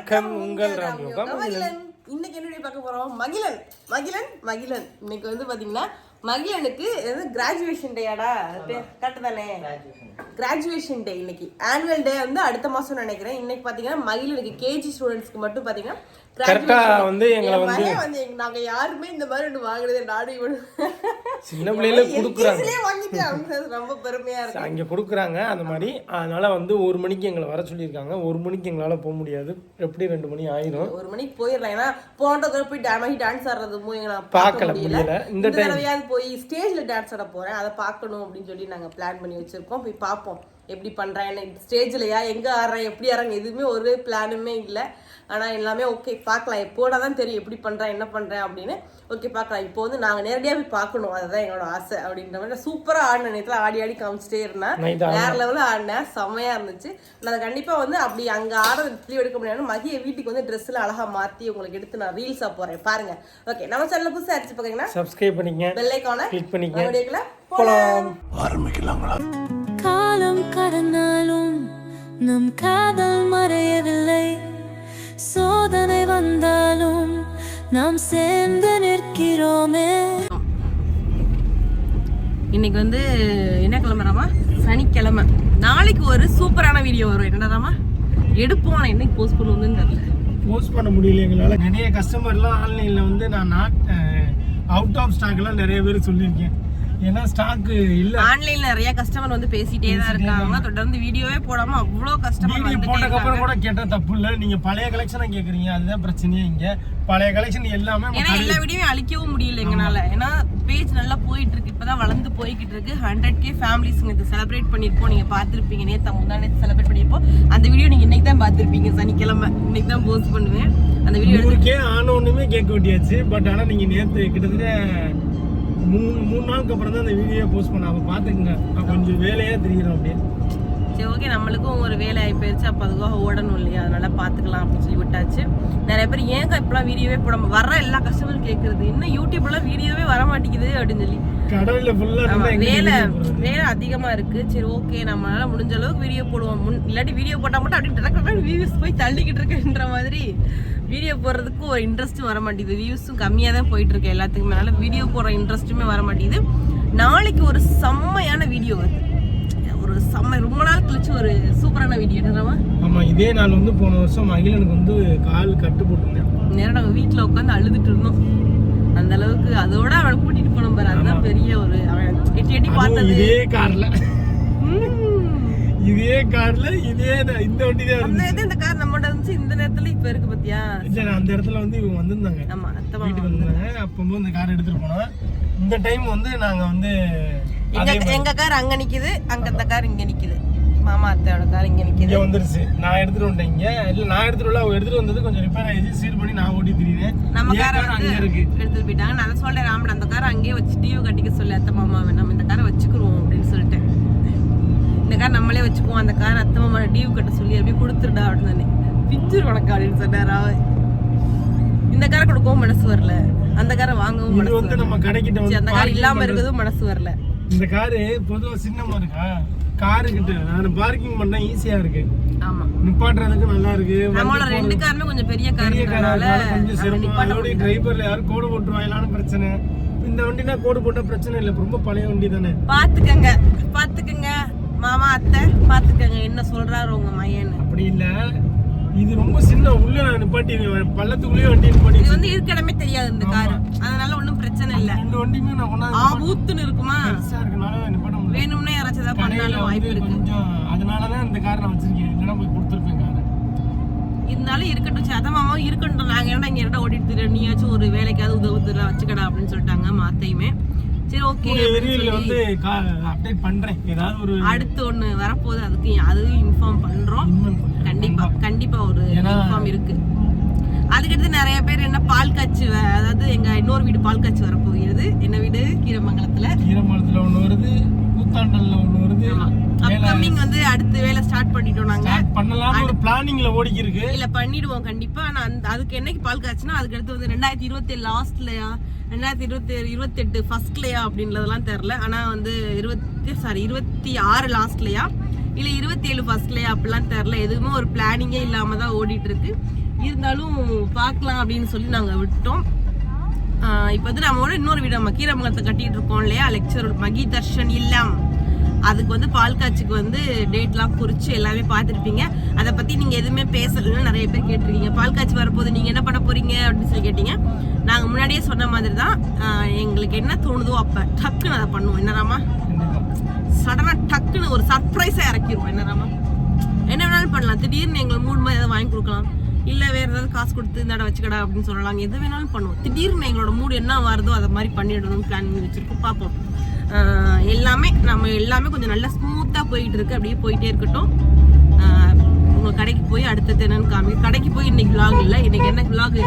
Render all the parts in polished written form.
வணக்கம் உங்கள் மகிழன். இன்னைக்கு என்ன பார்க்க போறோம்? மகிழன் இன்னைக்கு வந்து பாத்தீங்கன்னா மகிழனுக்கு கிராஜுவேஷன் டேயாடா, கரெக்ட் தானே? கிராஜுவேஷன் டே இன்னைக்கு. ஆனுவல் டே வந்து அடுத்த மாசம் நினைக்கிறேன். இன்னைக்கு பாத்தீங்கன்னா மகிழனுக்கு கேஜி ஸ்டூடெண்ட்ஸ்க்கு மட்டும் பாத்தீங்கன்னா கரெக்டா வந்து எங்களை வந்து நாங்க யாருமே இந்த மாதிரி ஒன்று வாங்குறதே நாடு சின்ன பிள்ளையில குடுக்குறாங்க, ரொம்ப பெருமையா இருக்கு. அங்க குடுக்குறாங்க அந்த மாதிரி. அதனால வந்து 1 மணிக்கு எங்களை வர சொல்லியிருக்காங்க. 1 மணிக்கு எங்களால போக முடியாது, எப்படி 2 மணி ஆயிரும். 1 மணிக்கு போயிடலாம். ஏன்னா போனதை போய் டான்ஸ் ஆடுறதுமோ எங்களை பார்க்கல முடியல. இந்த தடவையாவது போய் ஸ்டேஜ்ல டான்ஸ் ஆட போறேன், அதை பார்க்கணும் அப்படின்னு சொல்லி நாங்க பிளான் பண்ணி வச்சிருக்கோம். போய் பார்ப்போம் எப்படி பண்றேன், ஸ்டேஜ்லயா எங்க ஆடுறேன் எப்படி ஆடுறேன் எதுவுமே ஒரு பிளானுமே இல்லை. ஆனா எல்லாமே ஓகே பார்க்கலாம், எப்போட தான் தெரியும் எப்படி பண்றேன் என்ன பண்றேன் அப்படின்னு. ஓகே பார்க்கலாம். இப்போ வந்து நாங்க நேரடியாக போய் பார்க்கணும், அதுதான் எங்களோட ஆசை அப்படின்ற மாதிரி. சூப்பரா ஆடின நேரத்தில் ஆடி காமிச்சிட்டே இருந்தேன், வேற லெவலில் ஆடினேன், செம்மையா இருந்துச்சு. நான் கண்டிப்பா வந்து அப்படி அங்க ஆடுறது வீடியோ எடுக்க முடியாது. மதிய வீட்டுக்கு வந்து ட்ரெஸ்ல அழகா மாத்தி உங்களுக்கு எடுத்து நான் ரீல்ஸா போறேன், பாருங்க. ஓகே, நம்ம சேனல்ல புதுசா அடிச்சு பாத்தீங்கன்னா சப்ஸ்கிரைப் பண்ணிங்க, பெல் ஐகானை கிளிக் பண்ணிங்க. வீடியோக்குள்ள போலாம், ஆரம்பிக்கலாங்களா? காலம் கடந்தாலும் நம் காதல் மறையவில்லை, சோதனை வந்தாலும் நாம் சேர்ந்து நிற்கிறோமே. இன்னைக்கு வந்து என்ன கிளம்புறாமா? சனிக்கிழமை. நாளைக்கு ஒரு சூப்பரான வீடியோ வரும். என்னடாமா எடுப்போம், நான் என்னைக்கு போஸ்ட் பண்ணுவோம்னு தெரியல. போஸ்ட் பண்ண முடியல எங்களால். நிறைய கஸ்டமர்லாம் ஆன்லைனில் வந்து நான் அவுட் ஆஃப் ஸ்டாக்லாம் நிறைய பேர் சொல்லியிருக்கேன். ஏன்னா ஸ்டாக் இல்ல. ஆன்லைன்ல நிறைய கஸ்டமர் வந்து பேசிட்டே தான் இருக்காங்க. தொடர்ந்து வீடியோவே போடாம அவ்வளோ கஸ்டமர் வீடியோ போட்டதுக்கு அப்புறம் கூட கேட்டா தப்பு இல்ல. நீங்க பழைய கலெக்ஷனை கேக்குறீங்க, அதுதான் பிரச்சனையே. இங்க பழைய கலெக்ஷன் எல்லாமே, ஏன்னா எல்லா வீடியோவும் அழிக்கவும் முடியல எங்கனால. ஏன்னா பேஜ் நல்லா போயிட்டு இருக்கு, இப்பதான் வளர்ந்து போய்கிட்டு இருக்கு. 100K ஃபேமிலிஸ் இது செலிப்ரேட் பண்ணிருப்போம், நீங்க பாத்திருப்பீங்க. நேத்து முந்தானே செலிப்ரேட் பண்ணிருப்போம். அந்த வீடியோ நீங்க இன்னைக்கு தான் பாத்திருப்பீங்க. சனிக்கிழமை இன்னைக்கு தான் போஸ்ட் பண்ணுவேன் அந்த வீடியோ. 100K ஆன ஒண்ணுமே கேக் வெட்டியாச்சு. பட் ஆனா நீங்க நேத்து கிட்டத்தட்ட 3 நாளுக்கு அப்புறம் தான் அந்த வீடியோ போஸ்ட் பண்ண. அப்ப பாத்துக்கங்க, கொஞ்சம் வேலையா தெரியும் அப்படியே. சரி ஓகே, நம்மளுக்கும் ஒரு வேலை ஆகி போயிடுச்சு. அப்போ அதுக்காக ஓடணும் இல்லையா, அதனால பார்த்துக்கலாம் அப்படின்னு சொல்லி விட்டாச்சு. நிறைய பேர் ஏங்க இப்பெல்லாம் வீடியோவே போடாம வர எல்லா கஸ்டமரும் கேட்கறது, இன்னும் யூடியூப்லாம் வீடியோவே வர மாட்டேங்குது அப்படின்னு சொல்லி. கடவுள ஃபுல்லா வேலை அதிகமா இருக்கு. சரி ஓகே, நம்மளால முடிஞ்ச அளவுக்கு வீடியோ போடுவோம். இல்லாட்டி வீடியோ போட்டா மட்டும் அப்படி வியூஸ் போய் தள்ளிக்கிட்டு இருக்குன்ற மாதிரி வீடியோ போடுறதுக்கு ஒரு இன்ட்ரெஸ்ட்டும் வர மாட்டேங்குது. வியூஸும் கம்மியாக தான் போயிட்டு இருக்கு எல்லாத்துக்குமே. அதனால வீடியோ போடுற இன்ட்ரெஸ்ட்டுமே வர மாட்டேங்குது. நாளைக்கு ஒரு செம்மையான வீடியோ வருது, ஒரு செம்ம ரொம்ப நாள் கழிச்சு ஒரு சூப்பரான வீடியோ. ஆமா, இதே நாள் வந்து போன வருஷம் மகிழனுக்கு வந்து கால் கட்டு போட்டுருந்தேன். நேரம் நாங்கள் வீட்டில் உட்காந்து அழுதுட்டு இருந்தோம். அந்த அளவுக்கு அதோட அவனை கூட்டிட்டு போனோம் பாரு, அதுதான் பெரிய ஒரு அவன் எட்டி பார்த்தது. இதே கார்ல இதே இந்த வண்டி தான் இந்த கார் நம்மகிட்ட இருந்துச்சு. இந்த நேரத்துல இப்ப இருக்கு பாத்தியா? அந்த இடத்துல வந்து இவங்க வந்திருந்தாங்க. ஆமா, வீட்டுக்கு வந்தாங்க. அப்போ இந்த கார் எடுத்துட்டு போனோம். இந்த டைம் வந்து நாங்க வந்து எங்க கார் அங்க நிக்குது, அங்க இந்த கார் இங்க நிக்குது. மாமா அத்தையோட கார் இங்க நிக்குது. இங்க வந்துருச்சு. நான் எடுத்துட்டு வந்தேன். இங்க இல்ல, நான் எடுத்துட்டு வரல, அவங்க எடுத்துட்டு வந்தது கொஞ்சம் ரிப்பேர் ஆயிடுச்சு. சீர் பண்ணி நான் ஓட்டி திரிறேன். நம்ம கார் அங்க இருக்கு, எடுத்துட்டு போயிட்டாங்க. நான் சொல்றேன் ராமன் அந்த கார் அங்கேயே வச்சு டியூ கட்டிக்க சொல்லி அத்தை மாமா நம்ம இந்த காரை வச்சுக்குருவோம் அப்படின்னு சொல்லிட்டேன். இந்த கார் நம்மளே வச்சுக்குவோம், அந்த கார் அத்தை மாமா டியூ கட்ட சொல்லி அப்படியே கொடுத்துருடா அப்படின்னு தானே பிச்சர் உனக்கு அப்படின்னு சொன்னாரா. இந்த காரை கொடுக்கவும் மனசு வரல, அந்த காரை வாங்கவும் மனசு வரல. நம்ம கடைக்கிட்ட அந்த கார் இல்லாம இருக்கிறதும் மனசு வரல. இந்த காரு பொதுவா சின்னமா இருக்கா, காரு கிட்ட நான் பார்க்கிங் பண்ணா ஈஸியா இருக்கு. ஆமா, நிப்பாட்டுறதுக்கு நல்லா இருக்கு. நம்மளோட 2 காருமே கொஞ்சம் பெரிய கார்னால கொஞ்சம் சிரமம். அதோட டிரைவர்ல யாரும் கோடு போட்டுருவாங்களான்னு பிரச்சனை. இந்த வண்டினா கோடு போட்டா பிரச்சனை இல்லை, ரொம்ப பழைய வண்டி தானே. பாத்துக்கங்க மாமா அத்தை, பாத்துக்கங்க என்ன சொல்றாரு உங்க மையன்னு. அப்படி இல்ல, இது ரொம்ப சின்ன, உள்ள நான் நிப்பாட்டி பள்ளத்துக்குள்ளேயே வண்டி நிப்பாட்டி. இது வந்து இருக்கடமே தெரியாது இந்த கார், அதனால ஒண்ணும் பிரச்சனை இல்ல. 2 வண்டியுமே நான் ஒண்ணா ஊத்துன்னு இருக்குமா, பெருசா இருக்கனால நிப்பாட்ட முடியல. வேணும்னே யாராச்சும் ஏதாவது பண்ணாலும் வாய்ப்பு இருக்கு கொஞ்சம். அதனாலதான் இந்த கார் நான் வச்சிருக்கேன், இல்லைன்னா போய் கொடுத்துருப்பேன் காரை. இருந்தாலும் இருக்கட்டும், சத மாமாவும் இருக்கட்டும். நாங்க என்ன இங்க இடம் ஓட்டிட்டு தெரியும், நீயாச்சும் ஒரு வேலைக்காவது உதவுதுல வச்சுக்கடா அப்படின்னு சொல்லிட்டாங்க மாத்தையுமே. சரி ஓகே, வந்து அப்டேட் பண்றேன். ஏதாவது ஒரு அடுத்து ஒண்ணு வரப்போகுது, அதுக்கு அதுவும் இன்ஃபார்ம் பண்றோம். கண்டிப்பா ஒரு இன்ஃபார்ம் இருக்கு. அதுக்கடுத்து நிறைய பேர் என்ன பால் காய்ச்சி, அதாவது எங்க இன்னொரு வீடு பால் காய்ச்சி வரப்போகிறது. என்ன வீடு? கீரமங்கலத்துல ஒண்ணு வருது, கூத்தாண்டல்ல ஒண்ணு வருது. அப்கமிங் வந்து அடுத்த வேலை ஸ்டார்ட் பண்ணிட்டோம். நாங்க பண்ணலாம் ஒரு பிளானிங்ல ஓடிக்கி இருக்கு. இல்ல பண்ணிடுவோம் கண்டிப்பா. ஆனா அதுக்கு என்னைக்கு பால் காய்ச்சினா அதுக்கு அடுத்து வந்து 2027 லாஸ்ட்லயா 2028 ஃபர்ஸ்ட்லயா அப்படின்றதெல்லாம் தெரியல. ஆனா வந்து 26 லாஸ்ட்லயா இல்ல 27 ஃபர்ஸ்ட்லயா அப்படிலாம் தெரியல. எதுவுமே ஒரு பிளானிங்கே இல்லாம தான் ஓடிட்டு இருக்கு. இருந்தாலும் பார்க்கலாம் அப்படின்னு சொல்லி நாங்கள் விட்டோம். இப்போ வந்து நம்மளோட இன்னொரு வீடு நம்ம கீரமங்கலத்தை கட்டிட்டு இருக்கோம் இல்லையா, லெக்சர் மகி தர்ஷன் இல்லம், அதுக்கு வந்து பால் காட்சிக்கு வந்து டேட்லாம் குறித்து எல்லாமே பார்த்துருப்பீங்க. அதை பற்றி நீங்கள் எதுவுமே பேசலன்னு நிறைய பேர் கேட்டிருக்கீங்க. பால் காட்சி வரப்போது நீங்கள் என்ன பண்ண போகிறீங்க அப்படின்னு சொல்லி கேட்டீங்க. நாங்கள் முன்னாடியே சொன்ன மாதிரி தான், எங்களுக்கு என்ன தோணுதோ அப்போ டக்குன்னு அதை பண்ணுவோம். என்னராமா சடனாக டக்குன்னு ஒரு சர்ப்ரைஸாக இறக்கிடுவோம். என்னராமா என்ன வேணாலும் பண்ணலாம். திடீர்னு எங்களுக்கு மூணு மாதிரி எதாவது வாங்கி கொடுக்கலாம், இல்லை வேறு ஏதாவது காசு கொடுத்து இந்த இடம் வச்சுக்கடா அப்படின்னு சொல்லலாம். எது வேணாலும் பண்ணுவோம். திடீர்னு எங்களோட மூடு என்ன வருதோ அதை மாதிரி பண்ணிடணும்னு பிளான் பண்ணி வச்சுருக்கோம். பார்ப்போம். நம்ம எல்லாமே கொஞ்சம் நல்லா ஸ்மூத்தாக போயிட்டு இருக்கு. அப்படியே போயிட்டே இருக்கட்டும். உங்கள் கடைக்கு போய் அடுத்தது என்னன்னு காமி. கடைக்கு போய் இன்னைக்கு விலாக் இல்லை. இன்னைக்கு என்ன விலாக்,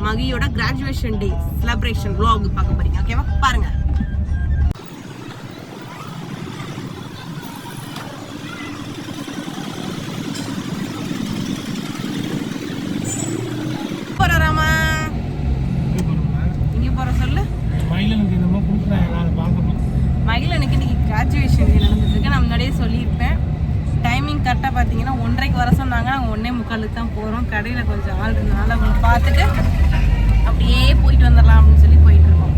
மகியோட கிராஜுவேஷன் டே செலிப்ரேஷன் விலாக் பார்க்க போறீங்க. ஓகேவா, பாருங்க. போறாமா இங்க போற சொல்லு. மயிலனுக்கு என்னமோ கொடுக்குறாங்க, அதை பார்க்கணும். மகிழனுக்கு இன்னைக்கு கிராஜுவேஷன் டே நடந்துட்டு இருக்கு. நான் முன்னாடியே சொல்லியிருப்பேன். டைமிங் கரெக்டாக பார்த்தீங்கன்னா 1:30 வர சொன்னாங்க. நாங்கள் 1:45 தான் போகிறோம். கடையில் கொஞ்சம் ஆள் இருந்தனால அவங்களை பார்த்துட்டு அப்படியே போயிட்டு வந்துடலாம் அப்படின்னு சொல்லி போயிட்டு இருக்கோம்.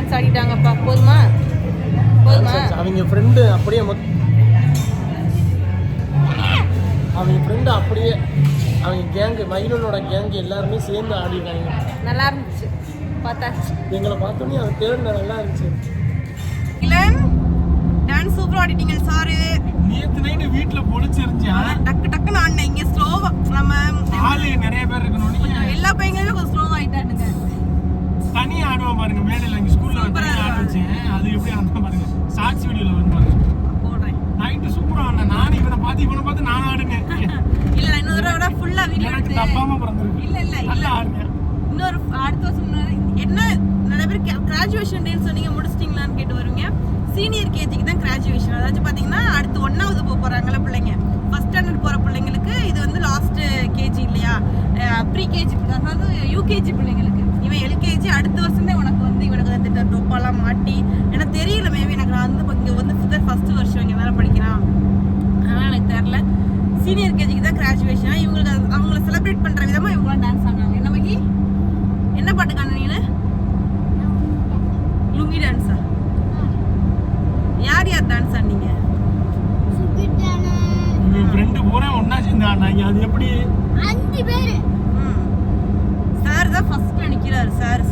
டான்ஸ் ஆடிட்டாங்கப்பா. போதுமா? அவங்க ஃப்ரெண்டு அப்படியே அவங்க ஃப்ரெண்டு அப்படியே அவங்க கேங்கு மயிலனோட கேங்கு எல்லாருமே சேர்ந்து ஆடிட்டாங்க. நல்லா இருந்துச்சு, பார்த்தாச்சு. எங்களை பார்த்தோன்னே அவன் தேர்ந்த நல்லா இருந்துச்சு. இளன் டான்ஸ் சூப்பரா ஆடிட்டீங்க சார். நேற்று நைட்டு வீட்டில் பொழிச்சிருந்துச்சு. டக்கு டக்குன்னு ஆடினேன். இங்கே ஸ்லோவா நம்ம ஆளு நிறைய பேர் இருக்கணும். எல்லா பையங்களுமே கொஞ்சம் ஸ்லோவா ஆயிட்டானுங்க. தனியா ஆடுவான் பாருங்க மேடையில். எங்கள் ஸ்கூலில் தனியாக ஆடிச்சு. அது எப்படி ஆடுனா பாருங்க, ஷார்ட்ஸ் வீடியோவில் வந்து பாருங்க போடுறேன். நைட்டு சூப்பராக ஆடினேன். நானும் இவனை பார்த்து நான் ஆடுனேன். இல்ல நான் இன்னொரு தடவை ஃபுல்லா வீடியோ எனக்கு தப்பாம பிறந்திருக்கு. இல்ல நல்லா ஆடுனேன். இன்னொரு அடுத்த வருஷம் என்ன நிறைய பேர் கிராஜுவேஷன் டேன்னு சொன்னீங்க, முடிச்சிட்டீங்களான்னு கேட்டு வருவீங்க. சீனியர் கேஜிக்கு தான் கிராஜுவேஷன். அதாச்சும் பார்த்தீங்கன்னா அடுத்து 1வது போகிறாங்கல்ல பிள்ளைங்க, ஃபர்ஸ்ட் ஸ்டாண்டர்ட் போகிற பிள்ளைங்களுக்கு இது வந்து லாஸ்ட் கேஜி இல்லையா, ப்ரீ கேஜி, அதாவது யூகேஜி பிள்ளைங்களுக்கு. இவன் எல்கேஜி. அடுத்த வருஷம் தான் உனக்கு வந்து இவனுக்கு அந்த டொப்பாலாம் மாட்டி எனக்கு தெரியல. மேபி எனக்கு நான் வந்து இங்கே வந்து ஃபர்ஸ்ட் வருஷம் இங்கே வேலை படிக்கிறான், அதனால் எனக்கு தெரில. சீனியர் கேஜிக்கு தான் கிராஜுவேஷன். இவங்களுக்கு அவங்கள செலிப்ரேட் பண்ணுற விதமாக இவங்களாம் டான்ஸ் ஆடுறாங்க. என்ன மகி, என்ன பாட்டு காண நீனு? லுங்கி டான்ஸா? யார் யார் டான்ஸ் ஆடினீங்க? உங்க ஃப்ரெண்டு பூரா ஒண்ணா சேர்ந்து ஆடினாங்க. அது எப்படி? 5 பேர். சார் தான் ஃபர்ஸ்ட்ல நிக்கிறாரு. சார்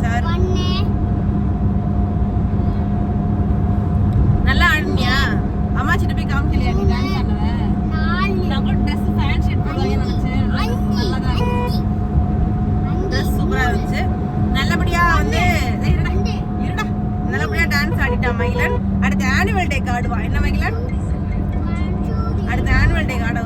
நல்லா ஆடுனியா? அம்மாச்சிட்ட போய் காமிக்கலையா நீ டான்ஸ் ஆடுனத? 4 நம்ம Dress ஃபேன் ஷர்ட் போடுவாங்கன்னு நினைச்சேன். நல்லா தான் இருந்துச்சு. Dress சூப்பரா இருந்துச்சு. நல்லபடியா வந்து இருடா நல்லபடியா டான்ஸ் ஆடிட்டான் மகிழன். அடுத்த ஆனுவல் டேக்கு ஆடுவான். என்ன மகிழன்? அடுத்த ஆனுவல் டேக்கு ஆட